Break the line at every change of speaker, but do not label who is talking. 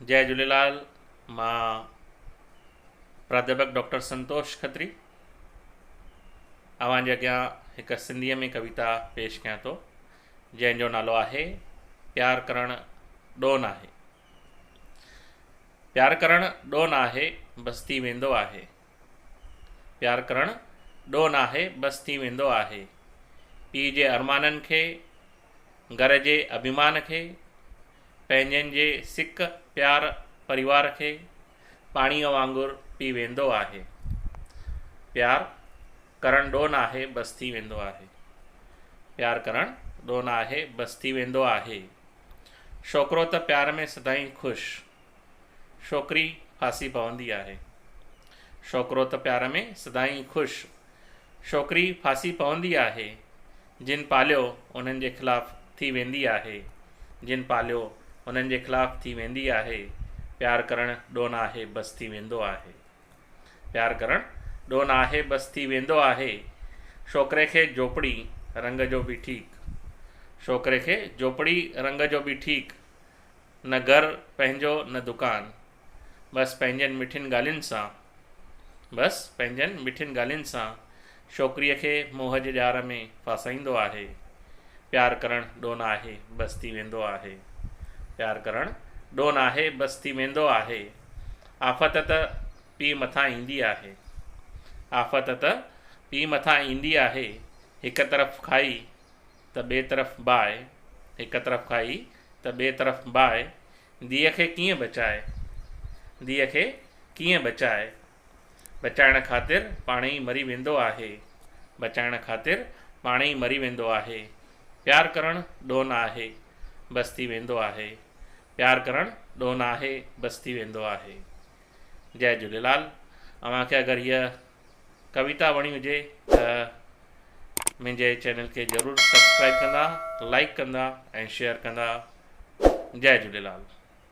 जय झूलेलाल। मां प्राध्यापक डॉक्टर संतोष खत्री अव्हांजे अॻियां हिकु सिंधीअ में कविता पेश कयां थो, जंहिंजो नालो आहे प्यार करणु ॾोह नाहे। प्यार करणु ॾोह नाहे, बसि थी वेंदो आहे। प्यार करणु ॾोह नाहे, बसि थी वेंदो आहे। पीउ जे अरमाननि खे, घर जे अभिमान खे, पंहिंजनि जे सिक प्यार परिवार खे पाणीअ वांगुरु पी वेंदो आहे। प्यार करणु ॾोह नाहे, बसि थी वेंदो आहे। प्यार करणु ॾोह नाहे, बसि थी वेंदो आहे। छोकिरो त प्यार में सदाईं ख़ुशि, छोकिरी फासी पवंदी आहे। छोकिरो त प्यार में सदाईं ख़ुशि, छोकिरी फासी पवंदी आहे। जिन पालियो उन्हनि जे ख़िलाफ़ु थी वेंदी आहे। जिन पालियो उन्हनि जे ख़िलाफ़ु थी वेंदी आहे। प्यार करणु ॾोह नाहे, बसि थी वेंदो आहे। प्यार करणु ॾोह नाहे, बसि थी वेंदो आहे। छोकिरे खे झोपड़ी रंग जो बि ठीकु, छोकिरे खे झोपड़ी रंग जो बि ठीकु, न घरु पंहिंजो न दुकानु, बसि पंहिंजनि मिठियुनि ॻाल्हियुनि सां, बसि पंहिंजनि मिठियुनि ॻाल्हियुनि सां छोकिरीअ खे मोह जे ॼार में फासाईंदो आहे। प्यार करणु ॾोह नाहे, बसि थी वेंदो आहे। प्यार करणु ॾोह नाहे, बसि थी वेंदो आहे। आफ़त त पीउ मथां ईंदी आहे। आफ़त त पीउ मथां ईंदी आहे। हिकु तरफ़ खाई त ॿिए तरफ़ बाहि, हिकु तरफ़ खाई त ॿिए तरफ़ बाहि। धीअ खे कीअं बचाए, धीअ खे कीअं बचाए, बचाइण ख़ातिर पाण ई मरी वेंदो आहे। बचाइण ख़ातिर पाण ई मरी वेंदो आहे। प्यार करणु ॾोह नाहे, बसि थी वेंदो आहे। प्यार करणु ॾोह नाहे, बसि थी वेंदो आहे। जय झूलेलाल। अव्हांखे अगरि हीअ कविता वणी हुजे त मुंहिंजे चैनल खे ज़रूरु सब्सक्राइब कंदा, लाइक कंदा ऐं शेयर कंदा। जय झूलेलाल।